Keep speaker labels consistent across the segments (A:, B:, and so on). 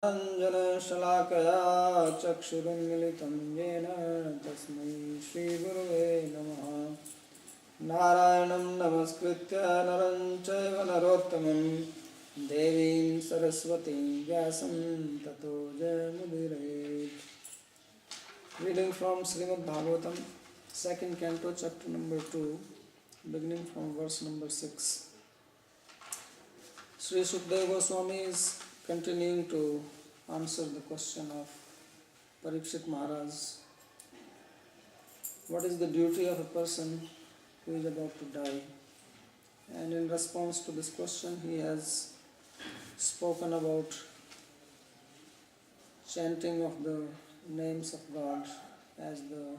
A: Anjanashalaakaya chakshurummilitam yena tasmai Shri Gurave Namaha. Narayanam namaskritya naram chaiva narottamam devim saraswatim vyasam tato jayamudirayet. Reading from Srimad Bhagavatam, second Canto, chapter number 2, beginning from verse number 6. Sri Sukadeva Goswami is continuing to answer the question of Parikshit Maharaj. What is the duty of a person who is about to die? And in response to this question, he has spoken about chanting of the names of God as the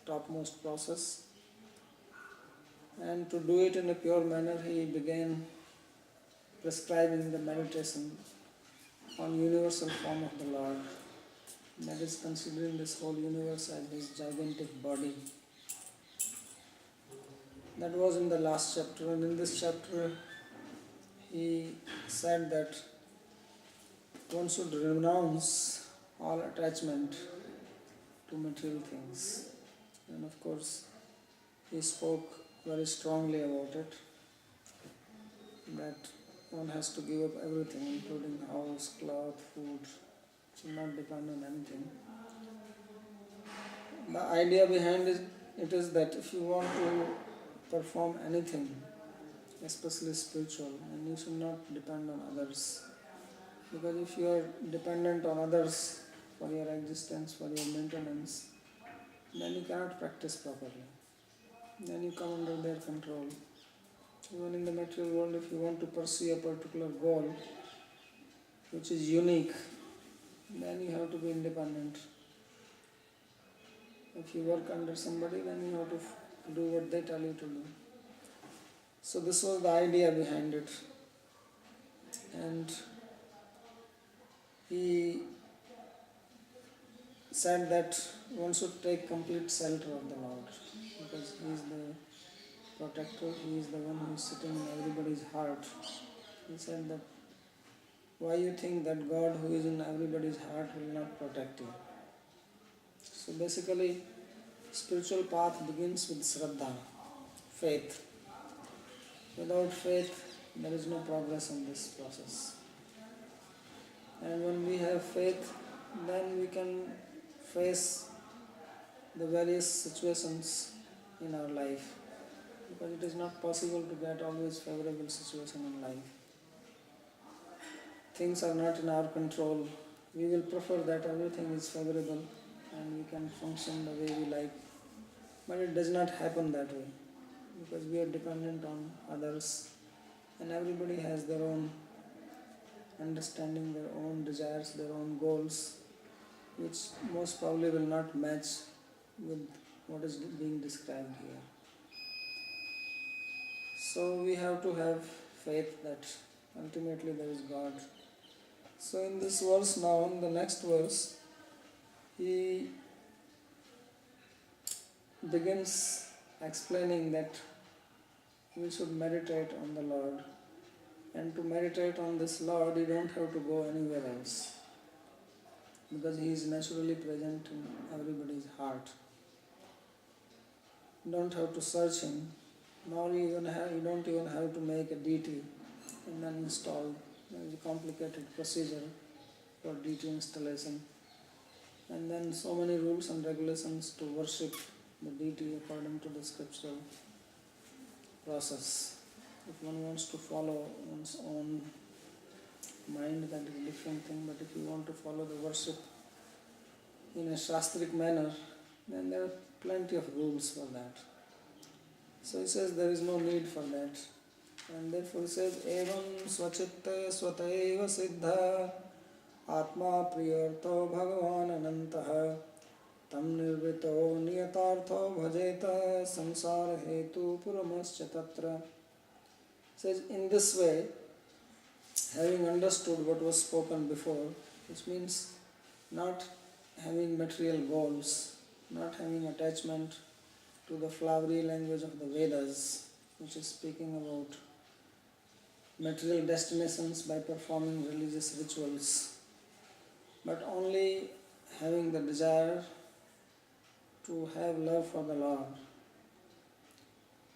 A: topmost process. And to do it in a pure manner, he began prescribing the meditation on universal form of the Lord. That is considering this whole universe as his gigantic body. That was in the last chapter, and in this chapter he said that one should renounce all attachment to material things. And of course he spoke very strongly about it, that one has to give up everything, including house, cloth, food, should not depend on anything. The idea behind it is that if you want to perform anything, especially spiritual, and you should not depend on others. Because if you are dependent on others for your existence, for your maintenance, then you cannot practice properly. Then you come under their control. Even in the material world, if you want to pursue a particular goal which is unique, then you have to be independent. If you work under somebody, then you have to do what they tell you to do. So this was the idea behind it. And he said that one should take complete shelter of the Lord, because he is the protector, he is the one who is sitting in everybody's heart. He said that why you think that God who is in everybody's heart will not protect you? So basically, spiritual path begins with Shraddha, faith. Without faith, there is no progress in this process. And when we have faith, then we can face the various situations in our life. Because it is not possible to get always favorable situation in life. Things are not in our control. We will prefer that everything is favorable and we can function the way we like. But it does not happen that way, because we are dependent on others, and everybody has their own understanding, their own desires, their own goals, which most probably will not match with what is being described here. So we have to have faith that ultimately there is God. So in this verse now, in the next verse, he begins explaining that we should meditate on the Lord. And to meditate on this Lord, you don't have to go anywhere else, because he is naturally present in everybody's heart. You don't have to search him, nor you don't even have to make a deity and then install. There is a complicated procedure for deity installation, and then so many rules and regulations to worship the deity according to the scriptural process. If one wants to follow one's own mind, that is a different thing, but if you want to follow the worship in a shastric manner, then there are plenty of rules for that. So he says there is no need for that. And therefore he says, Evam svachitta svataiva siddha atma priyartho bhagavan anantaha tam nirvrito niyatartho bhajeta samsara hetu puramascha tatra. Says in this way, having understood what was spoken before, which means not having material goals, not having attachment to the flowery language of the Vedas, which is speaking about material destinations by performing religious rituals, but only having the desire to have love for the Lord.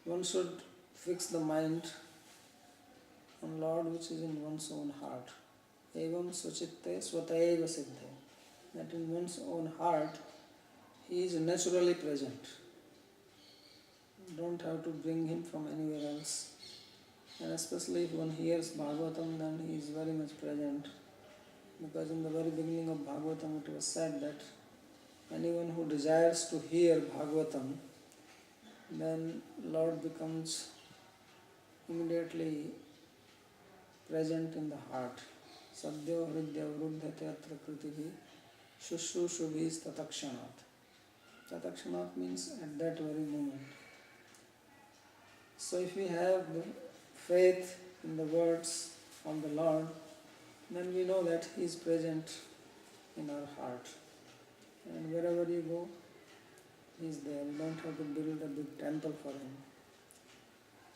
A: One should fix the mind on Lord which is in one's own heart. Evam suchitte swatayeva siddhe. That in one's own heart he is naturally present. You don't have to bring him from anywhere else. And especially if one hears Bhagavatam, then he is very much present. Because in the very beginning of Bhagavatam it was said that anyone who desires to hear Bhagavatam, then Lord becomes immediately present in the heart. Sadhyo hridya vruddhate atra kritihi shushrushabhis tatakshanat. Tatakshanat means at that very moment. So if we have the faith in the words of the Lord, then we know that He is present in our heart. And wherever you go, He is there. You don't have to build a big temple for Him.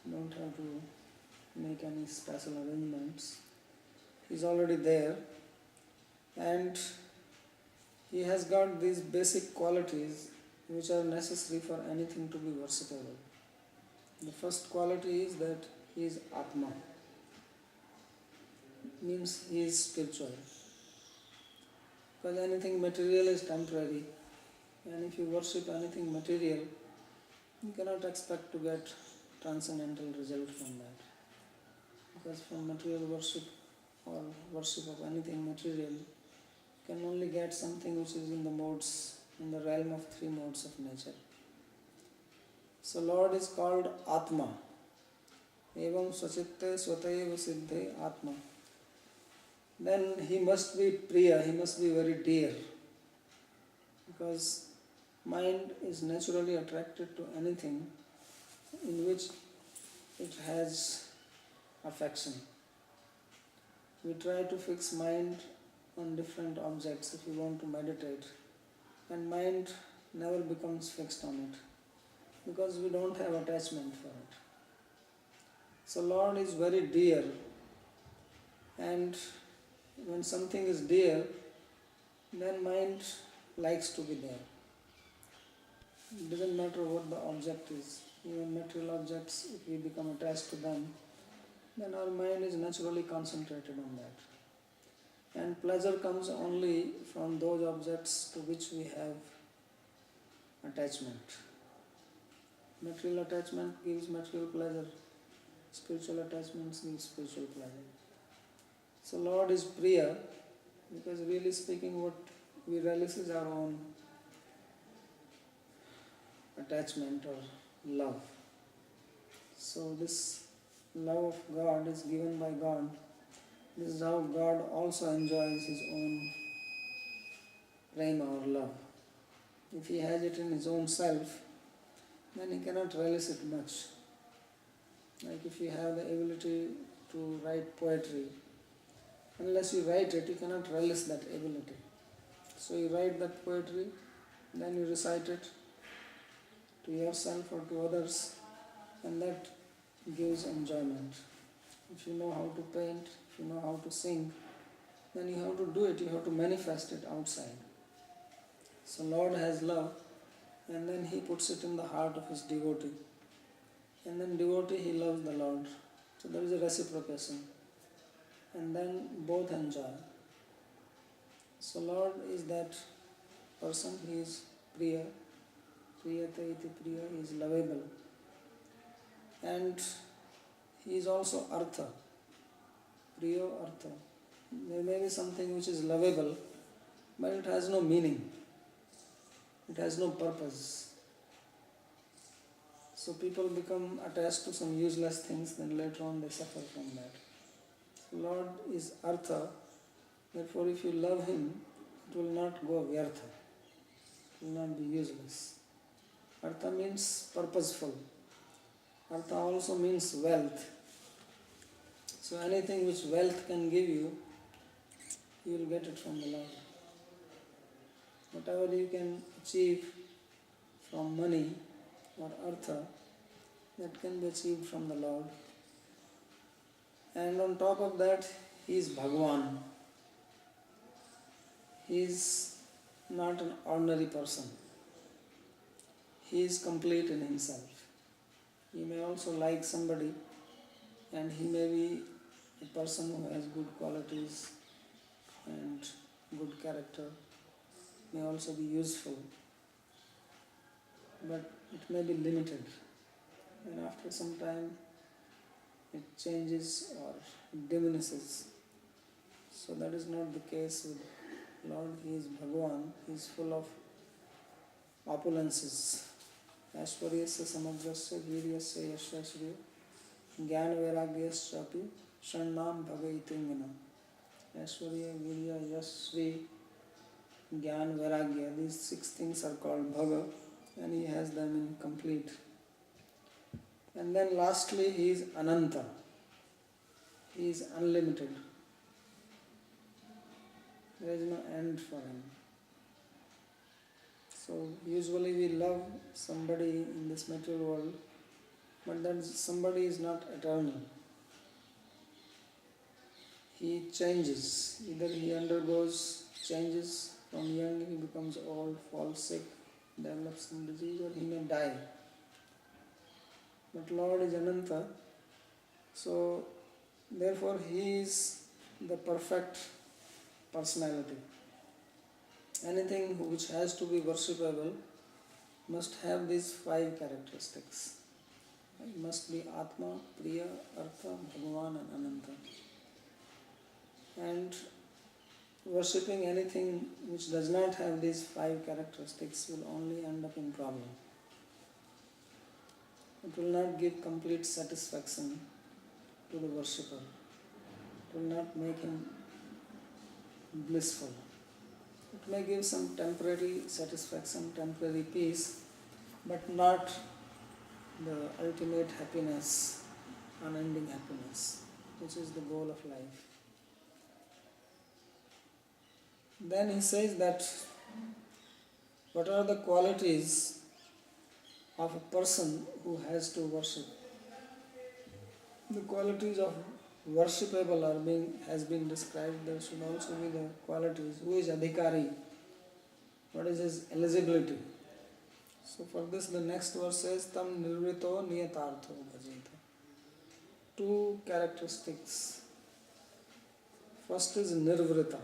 A: You don't have to make any special arrangements. He is already there. And He has got these basic qualities which are necessary for anything to be worshipable. The first quality is that He is Atma. Means He is spiritual. Because anything material is temporary. And if you worship anything material, you cannot expect to get transcendental result from that. Because from material worship or worship of anything material, you can only get something which is in the modes, in the realm of three modes of nature. So Lord is called Atma. Evam swachitte swatayeva siddhe Atma. Then He must be Priya, He must be very dear. Because mind is naturally attracted to anything in which it has affection. We try to fix mind on different objects if you want to meditate, and mind never becomes fixed on it because we don't have attachment for it. So Lord is very dear, and when something is dear, then mind likes to be there. It doesn't matter what the object is. Even material objects, if we become attached to them, then our mind is naturally concentrated on that. And pleasure comes only from those objects to which we have attachment. Material attachment gives material pleasure. Spiritual attachments give spiritual pleasure. So Lord is Priya, because really speaking what we relish is our own attachment or love. So this love of God is given by God. This is how God also enjoys His own prema or love. If He has it in His own self, then He cannot relish it much. Like if you have the ability to write poetry, unless you write it, you cannot relish that ability. So you write that poetry, then you recite it to yourself or to others, and that gives enjoyment. If you know how to paint, if you know how to sing, then you have to do it, you have to manifest it outside. So Lord has love, and then He puts it in the heart of His devotee. And then devotee, he loves the Lord. So there is a reciprocation. And then both enjoy. So Lord is that person, He is Priya. Priyate iti Priya, He is lovable. And He is also Artha. Priyo Artha. There may be something which is lovable, but it has no meaning. It has no purpose. So people become attached to some useless things, then later on they suffer from that. So Lord is Artha, therefore if you love Him, it will not go vyartha. It will not be useless. Artha means purposeful. Artha also means wealth. So anything which wealth can give you, you will get it from the Lord. Whatever you can achieve from money or artha, that can be achieved from the Lord. And on top of that, He is Bhagwan. he is not an ordinary person. He is complete in himself. He may also like somebody, and he may be a person who has good qualities and good character, may also be useful, but it may be limited, and after some time it changes or diminishes. So that is not the case with Lord. He is Bhagavan. He is full of opulences. Aishwaryasya samagrasya viryasya yashasya jnana vairagyasya shannam bhagaitingana. Aishwarya, virya, yash, shri, jnana, vairagya. These 6 things are called Bhaga, and he has them in complete. And then lastly, he is Ananta. He is unlimited. There is no end for him. So usually we love somebody in this material world, but that somebody is not eternal. He changes. Either he undergoes changes, from young he becomes old, falls sick, develops some disease, or he may die. But Lord is Ananta, so therefore he is the perfect personality. Anything which has to be worshipable must have these 5 characteristics. It must be Atma, Priya, Artha, Bhagavan and Ananta. And worshipping anything which does not have these 5 characteristics will only end up in problem. It will not give complete satisfaction to the worshipper. It will not make him blissful. It may give some temporary satisfaction, temporary peace, but not the ultimate happiness, unending happiness, which is the goal of life. Then he says that what are the qualities of a person who has to worship? The qualities of worshipable has been described. There should also be the qualities. Who is adhikari? What is his eligibility? So for this the next verse says tam nirvrito niyatartho bhajeta. 2 characteristics. First is nirvrita.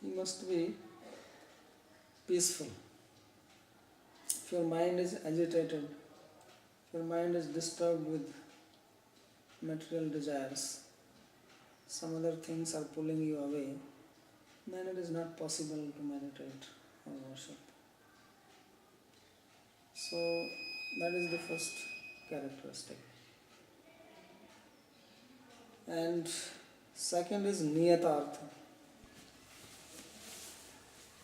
A: He must be peaceful. If your mind is agitated, if your mind is disturbed with material desires, some other things are pulling you away, then it is not possible to meditate or worship. So that is the first characteristic. And second is niyatartha.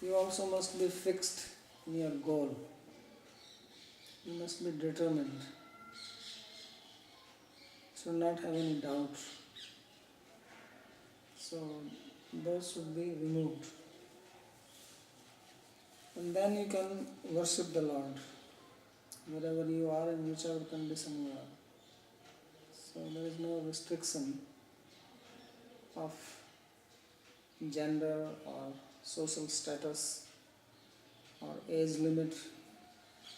A: You also must be fixed in your goal. You must be determined. Should not have any doubt. So those should be removed. And then you can worship the Lord wherever you are, in whichever condition you are. So there is no restriction of gender or social status or age limit,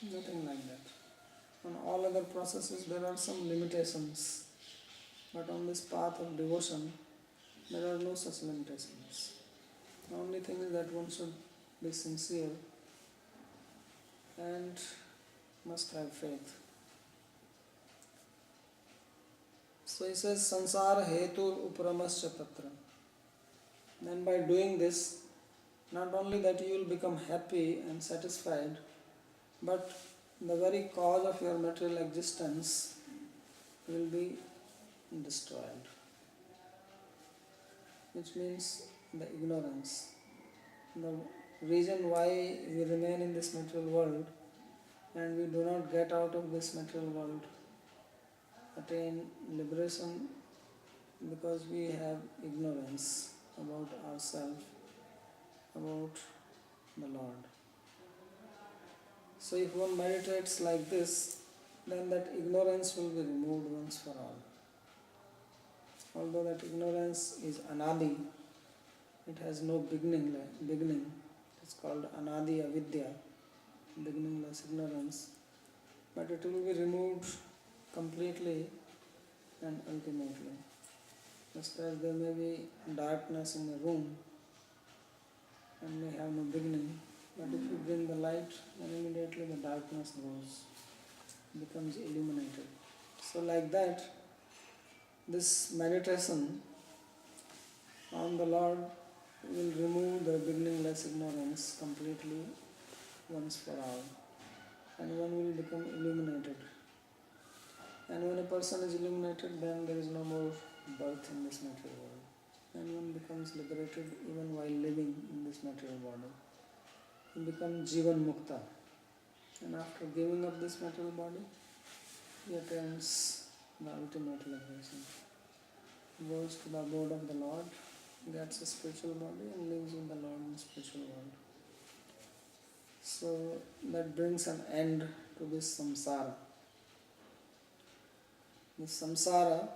A: nothing like that. On all other processes there are some limitations, but on this path of devotion there are no such limitations. The only thing is that one should be sincere and must have faith. So he says sansara hetur upramascha tatra. Then by doing this, not only that you will become happy and satisfied, but the very cause of your material existence will be destroyed. Which means the ignorance. The reason why we remain in this material world and we do not get out of this material world, attain liberation, because we have ignorance about ourselves, about the Lord. So if one meditates like this, then that ignorance will be removed once for all. Although that ignorance is anadi, it has no beginning. It's called Anadi Avidya, beginningless ignorance. But it will be removed completely and ultimately. Just as there may be darkness in a room and may have no beginning, but if you bring the light, then immediately the darkness goes, becomes illuminated. So like that, this meditation on the Lord will remove the beginningless ignorance completely once for all, and one will become illuminated. And when a person is illuminated, then there is no more birth in this material world. And one becomes liberated even while living in this material body. He becomes Jivan Mukta. And after giving up this material body, he attains the ultimate liberation. He goes to the abode of the Lord, gets a spiritual body and lives with the Lord in the spiritual world. So that brings an end to this samsara. This samsara,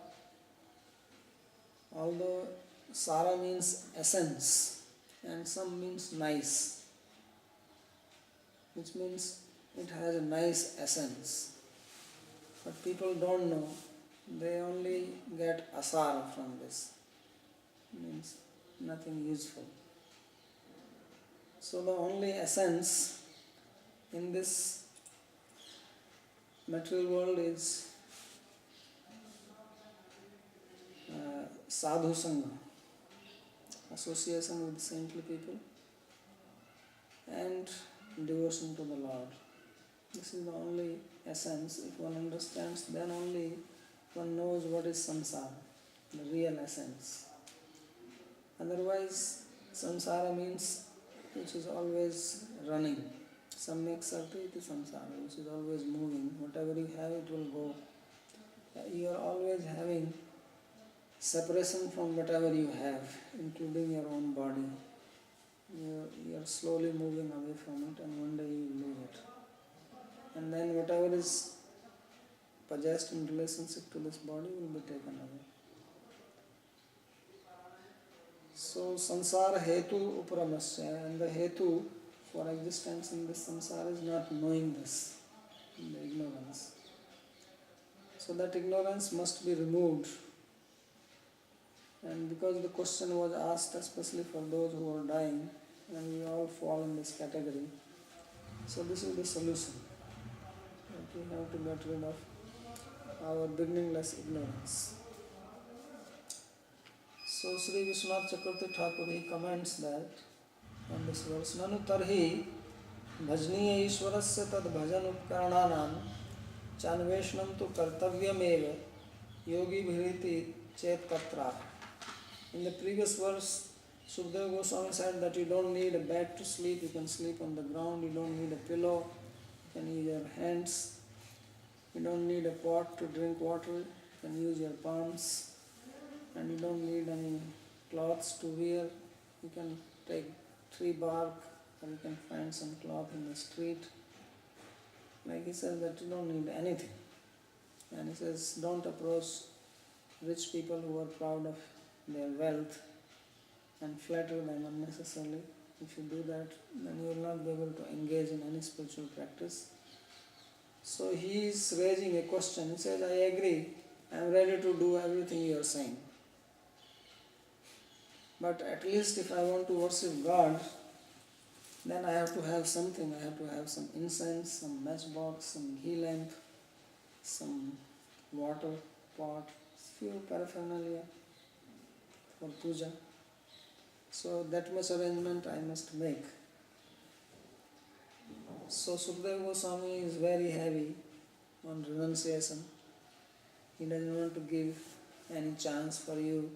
A: although sara means essence and some means nice, which means it has a nice essence. But people don't know, they only get asara from this, means nothing useful. So the only essence in this material world is sadhu sangha, association with saintly people, and devotion to the Lord. This is the only essence. If one understands, then only one knows what is samsara, the real essence. Otherwise, samsara means which is always running. Samyak sarti iti samsara, which is always moving. Whatever you have, it will go. You are always having separation from whatever you have, including your own body. You are slowly moving away from it, and one day you will lose it. And then whatever is possessed in relationship to this body will be taken away. So samsara hetu upramasya, and the hetu for existence in this samsara is not knowing this, the ignorance. So that ignorance must be removed. And because the question was asked especially for those who are dying, and we all fall in this category, so this is the solution. That we have to get rid of our beginningless ignorance. So Sri Vishwanath Chakravarti Thakur, he comments that on this verse, Nanu tarhi bhajniya ishwarasya tad bhajan upkarananam chanveshnam tu kartavyameva yogi bhiriti chet tatra. In the previous verse, Sukadeva Goswami said that you don't need a bed to sleep, you can sleep on the ground, you don't need a pillow, you can use your hands, you don't need a pot to drink water, you can use your palms, and you don't need any cloths to wear, you can take tree bark or you can find some cloth in the street. Like he says that you don't need anything. And he says don't approach rich people who are proud of their wealth and flatter them unnecessarily. If you do that, then you will not be able to engage in any spiritual practice. So he is raising a question. He says, I agree, I am ready to do everything you are saying. But at least if I want to worship God, then I have to have something. I have to have some incense, some matchbox, some ghee lamp, some water pot, few paraphernalia for puja. So that much arrangement I must make. So Sukadeva Goswami is very heavy on renunciation. He doesn't want to give any chance for you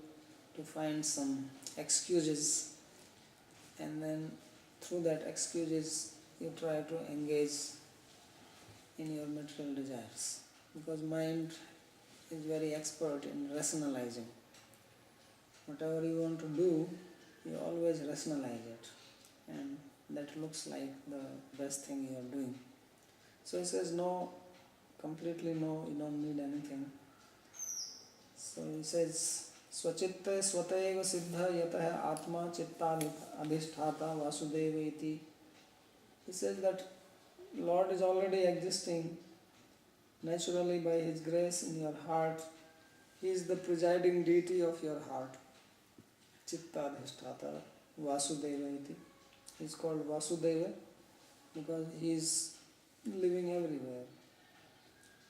A: to find some excuses, and then through that excuses you try to engage in your material desires, because mind is very expert in rationalizing. Whatever you want to do, you always rationalize it, and that looks like the best thing you are doing. So he says no, completely no, you don't need anything. So he says स्वचित्ते स्वतएव सिद्ध यतः आत्मा चित्ताधिष्ठाता Vasudeva iti. He says that Lord is already existing naturally by His grace in your heart. He is the presiding deity of your heart. Chittadhisthata Vasudeva iti. He is called Vasudeva because He is living everywhere.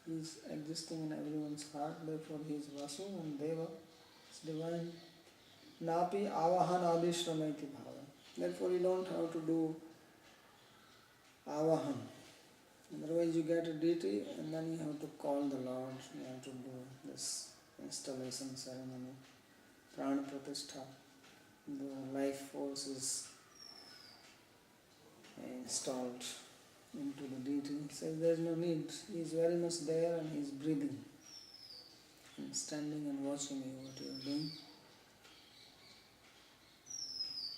A: He is existing in everyone's heart, therefore He is Vasu and Deva is divine. Napi avahan adishrama iti bhava. Therefore you don't have to do avahan. Otherwise you get a deity and then you have to call the Lord, you have to do this installation ceremony, prana pratishtha. The life force is installed into the deity. He says there is no need. He is very much there and he is breathing and standing and watching you what you are doing.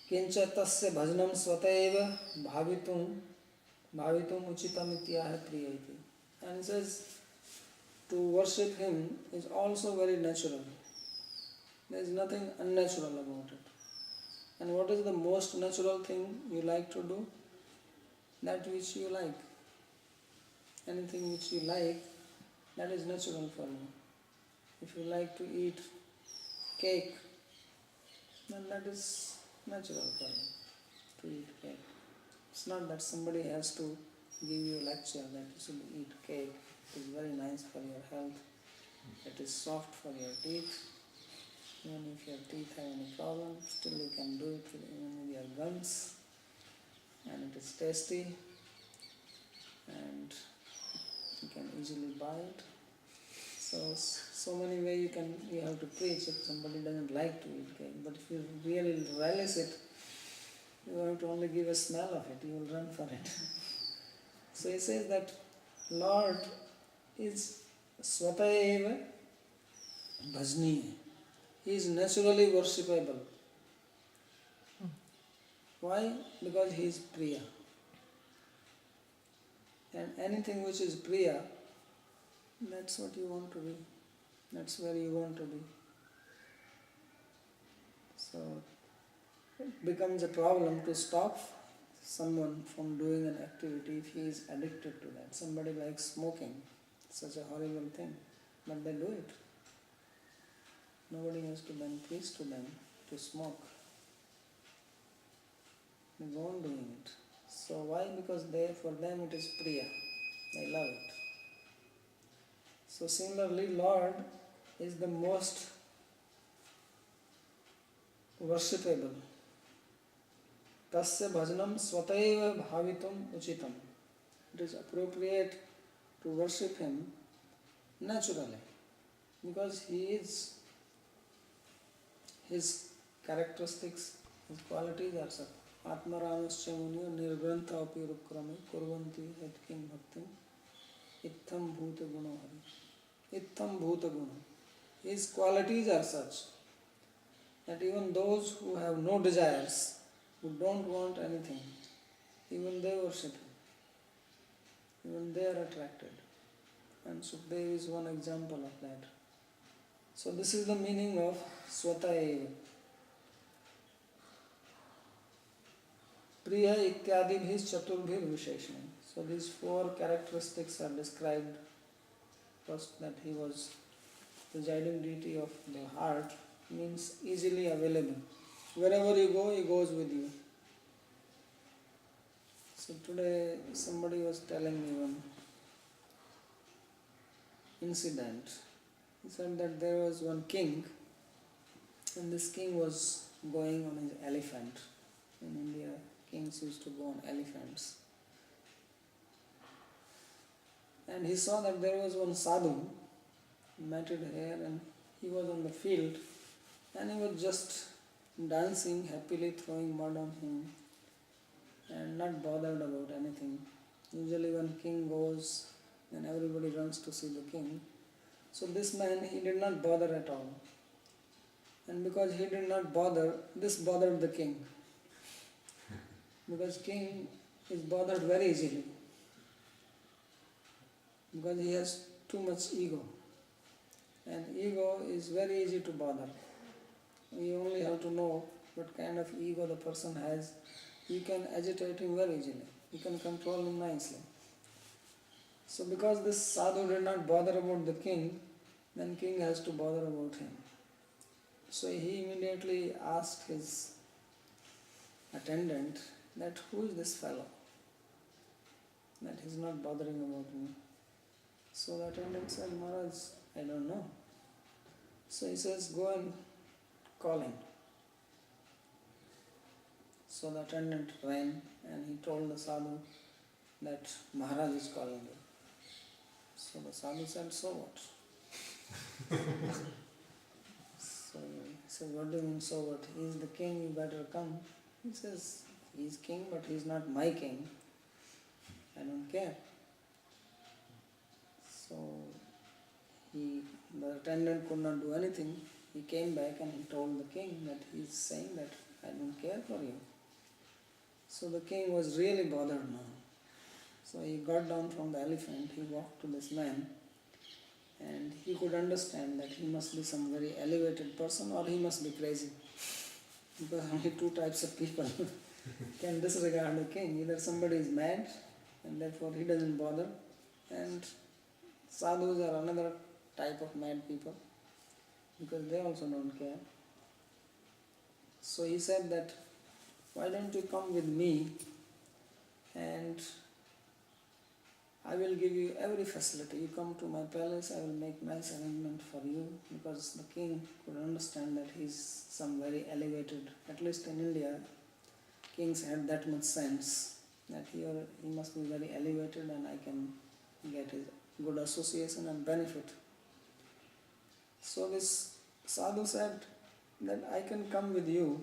A: Kincha tasya bhajanam swataiva bhavitum uchitam ityaha priyati. And he says to worship Him is also very natural. There is nothing unnatural about it. And what is the most natural thing you like to do? That which you like. Anything which you like, that is natural for you. If you like to eat cake, then that is natural for you to eat cake. It's not that somebody has to give you a lecture that you should eat cake. It is very nice for your health. It is soft for your teeth. Even if your teeth have any problem, still you can do it even with your gums. And it is tasty. And you can easily buy it. So many ways you have to preach if somebody doesn't like to eat cake. But if you really relish it, you have to only give a smell of it, you will run for it. So he says that Lord is Swataeva Bhajniya. He is naturally worshipable. Why? Because he is Priya. And anything which is Priya, that's what you want to be. That's where you want to be. So it becomes a problem to stop someone from doing an activity if he is addicted to that. Somebody likes smoking, such a horrible thing, but they do it. Nobody has to then preach to them to smoke. They go on doing it. So why? Because for them it is Priya. They love it. So similarly, Lord is the most worshipable. Tasya bhajanam swataiva bhavitum uchitam. It is appropriate to worship Him naturally because His characteristics, His qualities are such. Atmaramascha munyo nirgrantha api rukrame kurvanti etkim bhaktim ittham bhuta guna hari. Ittham bhuta guna. His qualities are such that even those who have no desires, who don't want anything, even they worship Him. Even they are attracted. And Sukdev is one example of that. So this is the meaning of Swataeva. Priya ityadibhis chaturbhir visheshanam. So these four characteristics are described. First, that he was presiding deity of the heart, means easily available. Wherever you go, he goes with you. So today somebody was telling me one incident. He said that there was one king, and this king was going on his elephant. In India, kings used to go on elephants. And he saw that there was one sadhu, matted hair, and he was on the field, and he was just dancing happily, throwing mud on him, and not bothered about anything. Usually when king goes, then everybody runs to see the king. So this man, he did not bother at all. And because he did not bother, this bothered the king. Because king is bothered very easily. Because he has too much ego. And ego is very easy to bother. You only have to know what kind of ego the person has. You can agitate him very easily. You can control him nicely. So because this sadhu did not bother about the king, then king has to bother about him. So he immediately asked his attendant that who is this fellow? That he's not bothering about me. So the attendant said, Maharaj, I don't know. So he says, go and call him. So the attendant ran and he told the sadhu that Maharaj is calling you. So the sadhu said, so what? So he says, what do you mean, so what? He is the king, you better come. He says, he is king, but he is not my king. I don't care. So the attendant could not do anything. He came back and he told the king that he is saying that I don't care for you. So the king was really bothered now. So he got down from the elephant, he walked to this man, and he could understand that he must be some very elevated person or he must be crazy. Because only two types of people can disregard the king. Either somebody is mad and therefore he doesn't bother, and sadhus are another type of mad people because they also don't care. So he said that, why don't you come with me and I will give you every facility. You come to my palace, I will make nice arrangement for you, because the king could understand that he is some very elevated, at least in India, kings had that much sense that he must be very elevated and I can get his good association and benefit. So this sadhu said that I can come with you,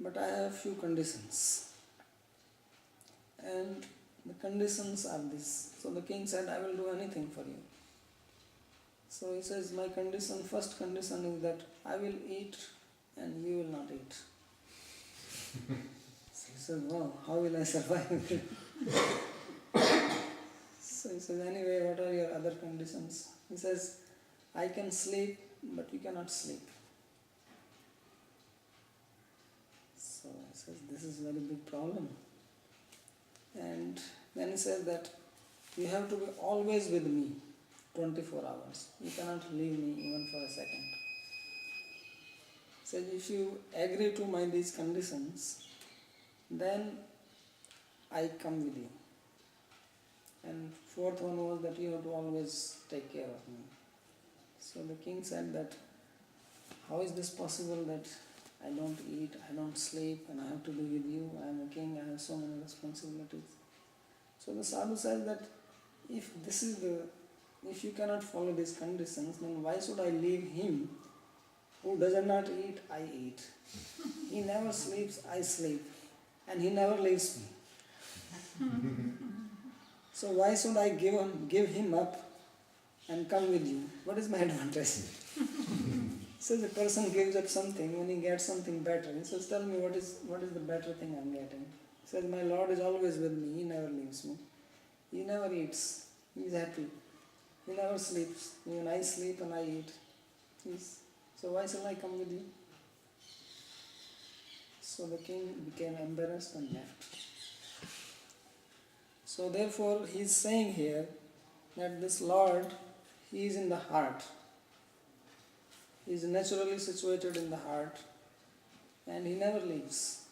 A: but I have few conditions. And the conditions are this. So the king said, I will do anything for you. So he says, my condition, first condition is that I will eat and you will not eat. So he says, wow, how will I survive? So he says, anyway, what are your other conditions? He says, I can sleep, but you cannot sleep. So he says, this is a very big problem. And then he says that you have to be always with me, 24 hours. You cannot leave me even for a second. He says, if you agree to these conditions, then I come with you. And fourth one was that you have to always take care of me. So the king said that, how is this possible that I don't eat, I don't sleep, and I have to be with you? I am a king, I have so many responsibilities. So the sadhu said that if you cannot follow these conditions, then why should I leave him who does not eat, I eat. He never sleeps, I sleep, and he never leaves me. So why should I give him up and come with you? What is my advantage? So the person gives up something when he gets something better. He says, tell me what is the better thing I am getting? He says, my Lord is always with me, he never leaves me. He never eats, he is happy. He never sleeps, even I sleep and I eat. So why shall I come with you? So the king became embarrassed and left. So therefore he is saying here that this Lord, he is in the heart. He is naturally situated in the heart and he never leaves.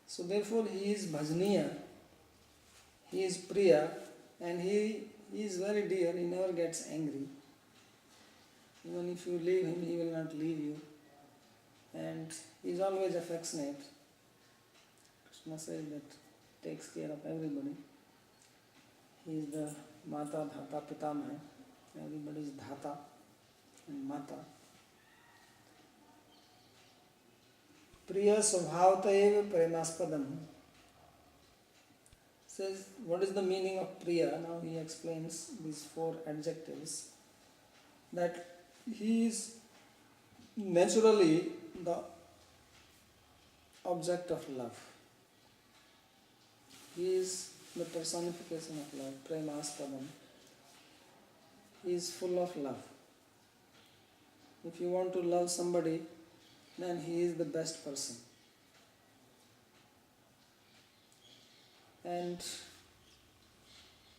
A: So therefore he is bhajaniya, he is priya, and he is very dear, he never gets angry. Even if you leave him, he will not leave you. And he is always affectionate. Krishna says that takes care of everybody. He is the Mata, Dhata, Pitama. Everybody is Dhata and Mata. Priya Svabhavata eva premaspadam. Says, what is the meaning of Priya? Now he explains these 4 adjectives. That he is naturally the object of love. He is the personification of love, premaspadam. He is full of love. If you want to love somebody, then he is the best person. And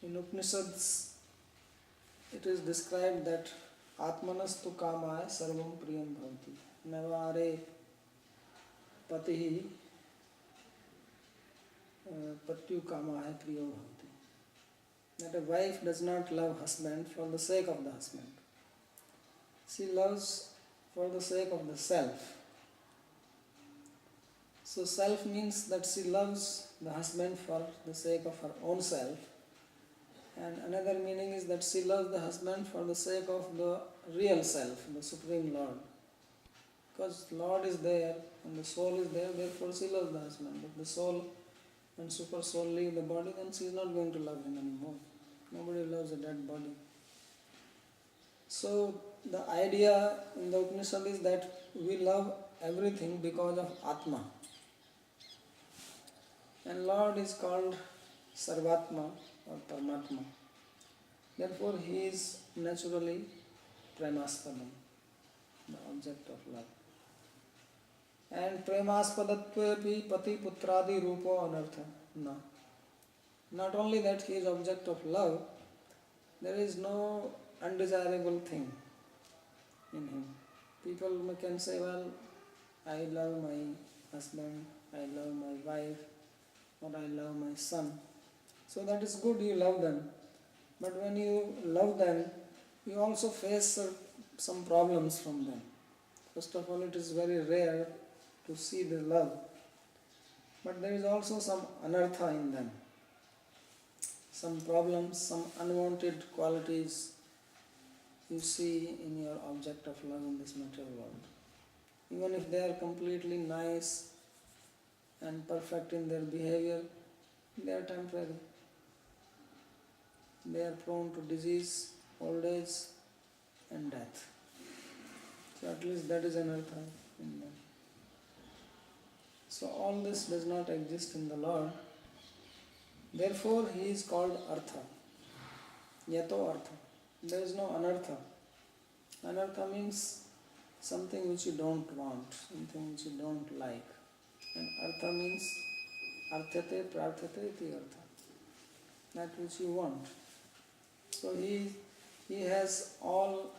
A: in Upanishads, it is described that Atmanastu kamaya sarvam priyam bhavati. Navare patihi patyu kamaya priyo bhavati. That a wife does not love husband for the sake of the husband. She loves for the sake of the self. So self means that she loves the husband for the sake of her own self. And another meaning is that she loves the husband for the sake of the real self, the Supreme Lord. Because Lord is there and the soul is there, therefore she loves the husband. If the soul and super soul leave the body, then she is not going to love him anymore. Nobody loves a dead body. So the idea in the Upanishad is that we love everything because of Atma. And Lord is called Sarvatma or Paramatma. Therefore he is naturally Premaspadam, the object of love. And Premaspadatvepi Pati Putradi Rupo Anartha. No. Not only that he is object of love, there is no undesirable thing in him. People can say, well, I love my husband, I love my wife, or I love my son. So that is good, you love them. But when you love them, you also face some problems from them. First of all, it is very rare to see the love. But there is also some anartha in them. Some problems, some unwanted qualities you see in your object of love in this material world. Even if they are completely nice and perfect in their behavior, they are temporary. They are prone to disease, old age and death. So at least that is anartha in them. So all this does not exist in the Lord. Therefore he is called Artha. Yato Artha. There is no anartha. Anartha means something which you don't want, something which you don't like. And Artha means Arthate Prarthate iti Artha. That which you want. So he has all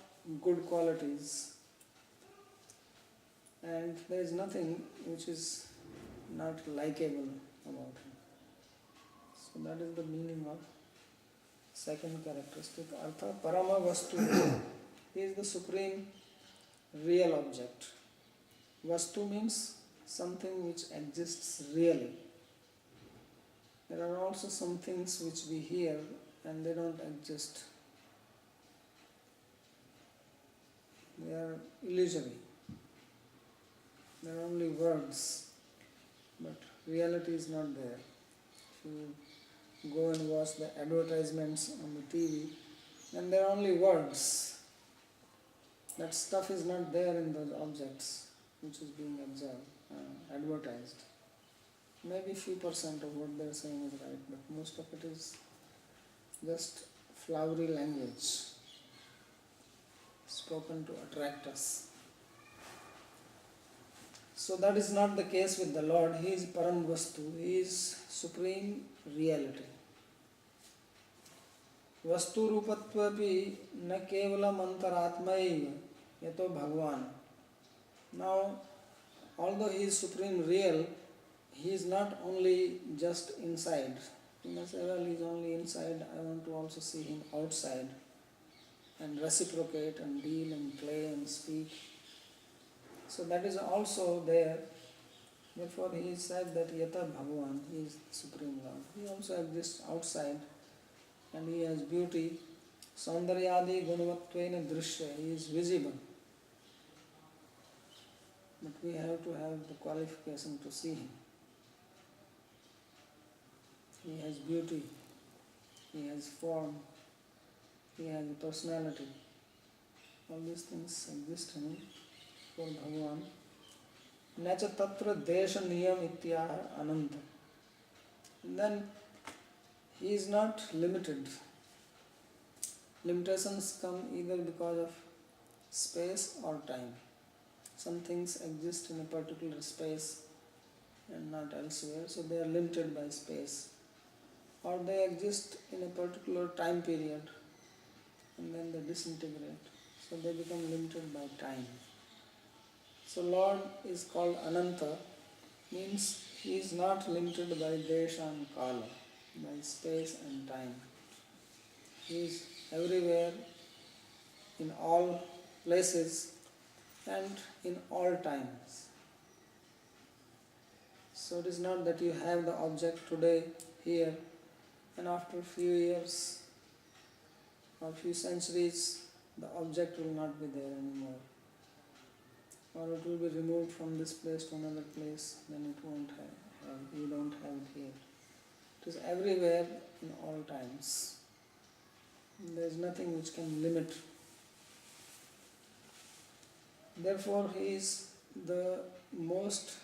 A: good qualities. And there is nothing which is not likable about him. So that is the meaning of second characteristic. Artha Parama Vastu. He is the supreme real object. Vastu means something which exists really. There are also some things which we hear and they don't exist. They are illusory. They are only words, but reality is not there. If you go and watch the advertisements on the TV, then they are only words. That stuff is not there in those objects which is being advertised. Maybe few percent of what they are saying is right, but most of it is just flowery language spoken to attract us. So that is not the case with the Lord. He is Param Vastu. He is supreme reality. Vastu Rupatvapi na kevalam antaratmaiva yato Bhagavan. Now, although he is supreme real, he is not only just inside. You may say, well, he is only inside. I want to also see him outside and reciprocate and deal and play and speak. So that is also there. Therefore he said that Yata Bhagavan, he is Supreme Lord. He also exists outside and he has beauty. Saundaryadi Gunavatvena Drishya, he is visible. But we have to have the qualification to see him. He has beauty, he has form, he has personality. All these things exist in him. For Bhagavan. Nacha tatra desha niyam ityaha ananta. And then he is not limited. Limitations come either because of space or time. Some things exist in a particular space and not elsewhere, so they are limited by space. Or they exist in a particular time period and then they disintegrate, so they become limited by time. So Lord is called Ananta, means He is not limited by Desha and Kala, by space and time. He is everywhere, in all places and in all times. So it is not that you have the object today here and after a few years or few centuries the object will not be there anymore. Or it will be removed from this place to another place, then it won't have, you don't have it here. It is everywhere in all times. There is nothing which can limit. Therefore, He is the most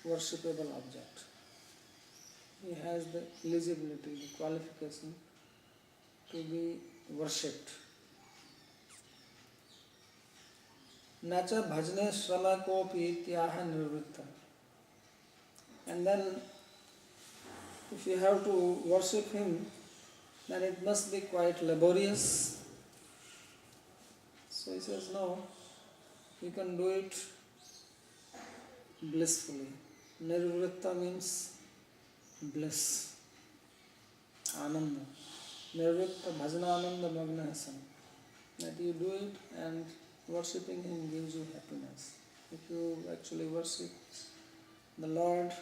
A: worshipable object. He has the eligibility, the qualification to be worshipped. Nacha bhajne shrama kopi tyaha nirvritta. And then, if you have to worship Him, then it must be quite laborious. So he says, no, you can do it blissfully. Nirvritta means bliss, ananda. Nirvritta bhajana ananda magnahasan. That you do it and worshipping Him gives you happiness. If you actually worship the Lord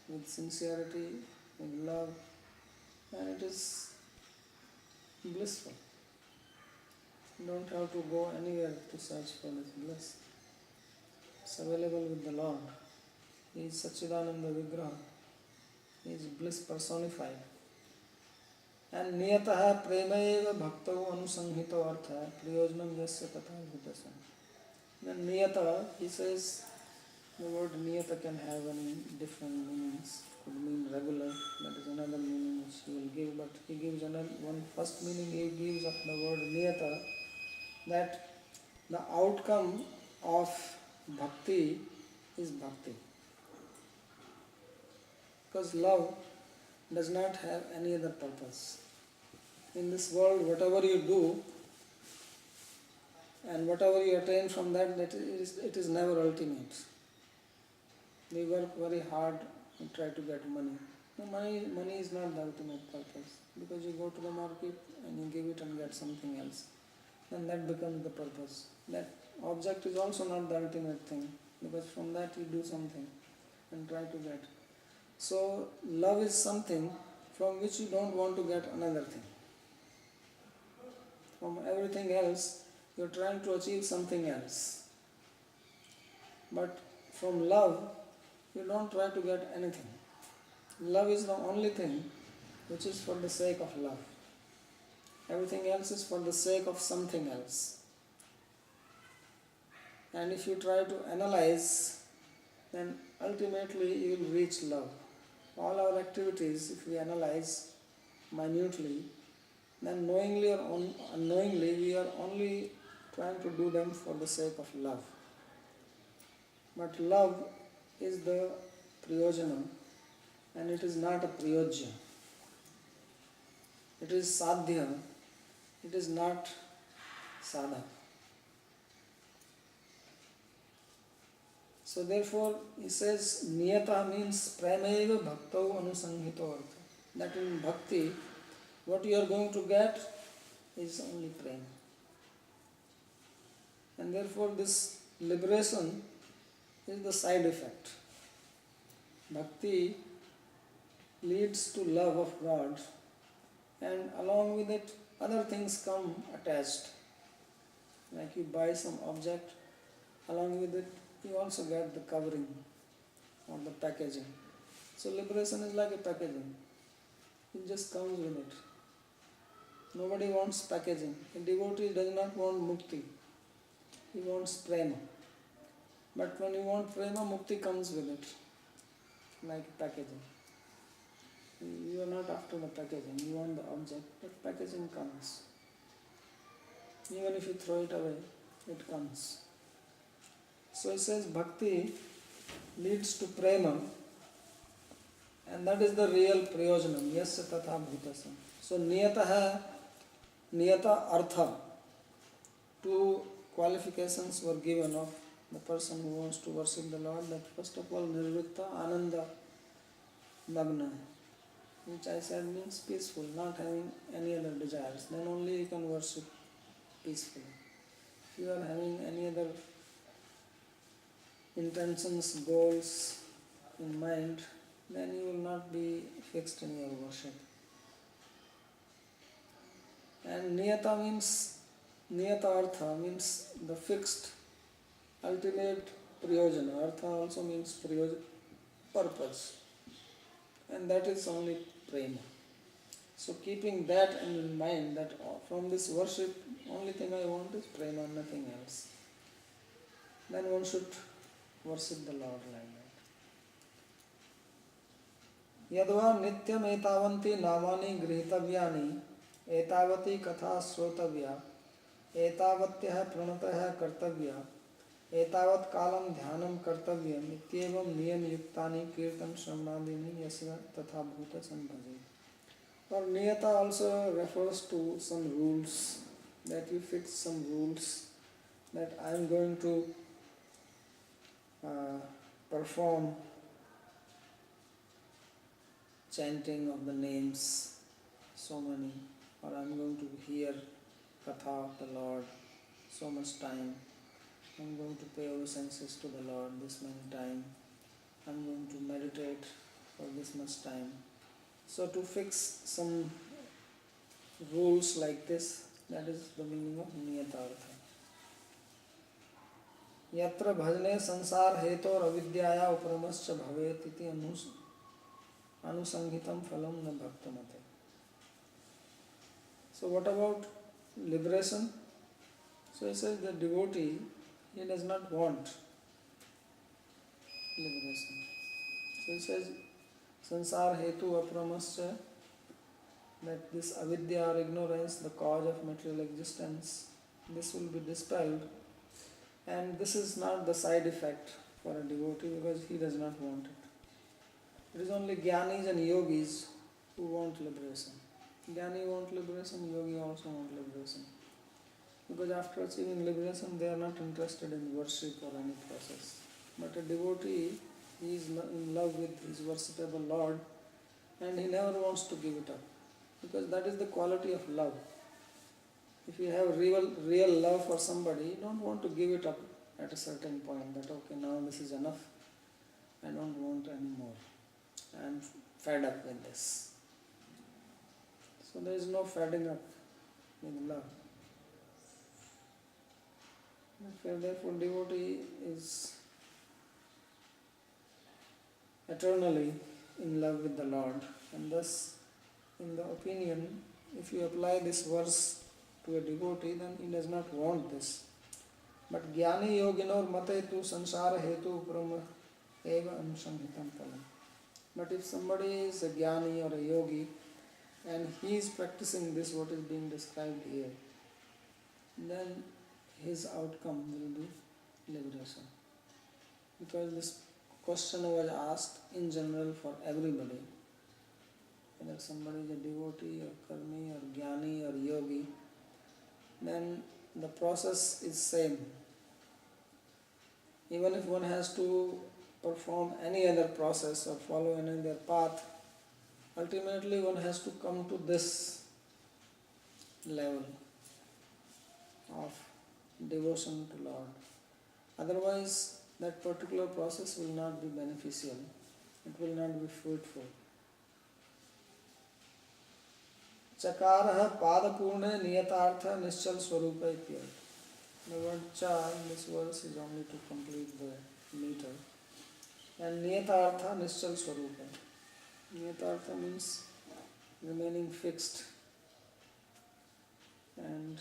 A: with sincerity, with love, then it is blissful. You don't have to go anywhere to search for this bliss. It's available with the Lord. He is Satchidananda Vigraha. He is bliss personified. And niyataha premaeva bhaktau anusanghito artha prayojanam yasya tatha bhutasam. Then niyata, he says, the word niyata can have any different meanings. Could mean regular, that is another meaning which he will give, but he gives another one. First meaning he gives of the word niyata, that the outcome of bhakti is bhakti. Because love does not have any other purpose. In this world, whatever you do and whatever you attain from that, it is never ultimate. We work very hard and try to get money. No, money is not the ultimate purpose, because you go to the market and you give it and get something else. Then that becomes the purpose. That object is also not the ultimate thing, because from that you do something and try to get. So love is something from which you don't want to get another thing. From everything else, you are trying to achieve something else. But from love, you don't try to get anything. Love is the only thing which is for the sake of love. Everything else is for the sake of something else. And if you try to analyze, then ultimately you will reach love. All our activities, if we analyze minutely, then knowingly or unknowingly, we are only trying to do them for the sake of love. But love is the priyojana, and it is not a priyojya. It is sadhya, it is not sadha. So therefore, he says, niyata means premeva bhaktau anusanghito artha. That in bhakti, what you are going to get is only prema. And therefore this liberation is the side effect. Bhakti leads to love of God, and along with it other things come attached. Like you buy some object, along with it you also get the covering or the packaging. So liberation is like a packaging. It just comes with it. Nobody wants packaging. A devotee does not want mukti. He wants prema. But when you want prema, mukti comes with it, like packaging. You are not after the packaging, you want the object, but packaging comes. Even if you throw it away, it comes. So it says Bhakti leads to prema, and that is the real prayojanam. Yasya tatha bhutasam. So niyataha, niyata artha. Two qualifications were given of the person who wants to worship the Lord. That first of all, nirvitta ananda magna, which I said means peaceful, not having any other desires. Then only you can worship peacefully. If you are having any other intentions, goals in mind, then you will not be fixed in your worship. And niyata means, niyata artha means the fixed, ultimate prayojana. Artha also means prayojana, purpose. And that is only prema. So keeping that in mind, that from this worship, only thing I want is prema, nothing else. Then one should worship the Lord like that. Yadva nityam etavanti namani grihitavyani etavati katha srotavya etavatyah pranatah kartavya etavat kalam dhyanam kartavyam ityevam niyam yuktani kirtan shravanadini yasya tatha bhuta sambhaje. Or niyata also refers to some rules, that you fix some rules, that I am going to perform chanting of the names, so many, or I am going to hear katha of the Lord so much time, I am going to pay obeisances to the Lord this many time, I am going to meditate for this much time. So to fix some rules like this, that is the meaning of niyatartha. Yatra bhajane sansar hetor avidyaya upramascha bhavet iti anusanghitam phalam na bhaktamate. So what about liberation? So he says the devotee, he does not want liberation. So he says sansar hetu apramascha, that this avidya or ignorance, the cause of material existence, this will be dispelled. And this is not the side effect for a devotee because he does not want it. It is only jnanis and yogis who want liberation. Jnani want liberation, yogi also want liberation. Because after achieving liberation, they are not interested in worship or any process. But a devotee, he is in love with his worshipable Lord and he never wants to give it up. Because that is the quality of love. If you have real love for somebody, you don't want to give it up at a certain point, that okay, now this is enough, I don't want any more, I am fed up with this. So there is no fedding up in love. Therefore devotee is eternally in love with the Lord, and thus in the opinion, if you apply this verse to a devotee, then he does not want this. But jnani yoginor mate tu sansara hetu prama eva anusanghitam phalam. But if somebody is a jnani or a yogi and he is practicing this, what is being described here, then his outcome will be liberation. Because this question was asked in general for everybody. Whether somebody is a devotee or karmi or jnani or yogi, then the process is same. Even if one has to perform any other process or follow any other path, ultimately one has to come to this level of devotion to Lord. Otherwise, that particular process will not be beneficial. It will not be fruitful. Chakarah padapurne niyatartha nischal swarupa ityartha. The word cha in this verse is only to complete the meter. And niyatartha nischal swarupa. Niyatartha means remaining fixed and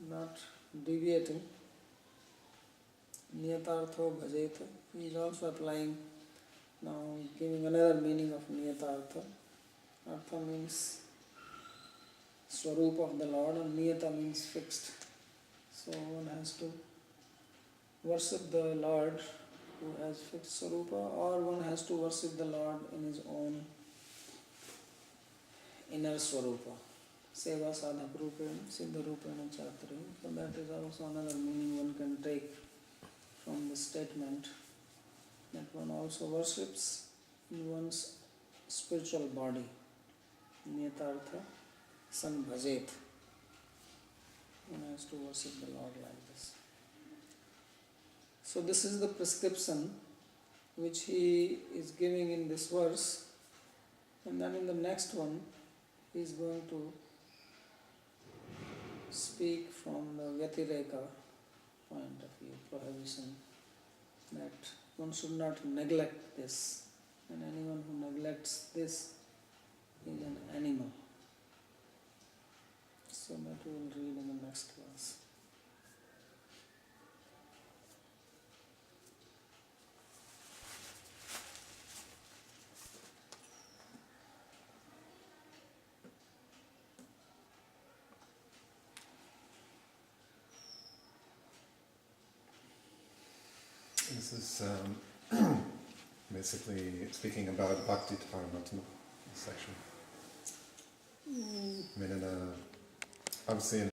A: not deviating. Niyatartho bhajetha. He is also applying, now giving another meaning of niyatartha. Artha means Swarupa of the Lord, and niyata means fixed. So one has to worship the Lord who has fixed Swarupa, or one has to worship the Lord in his own inner Swarupa. Seva sadhak rupena, siddha rupena chatri. So that is also another meaning one can take from the statement, that one also worships in one's spiritual body. Niyatartha san bhajet. One has to worship the Lord like this. So this is the prescription which he is giving in this verse, and then in the next one he is going to speak from the Vyatireka point of view, prohibition, that one should not neglect this, and anyone who neglects this is an animal. So that we will read in the next class.
B: This is basically speaking about Bhakti Paramatma section. I mean, obviously in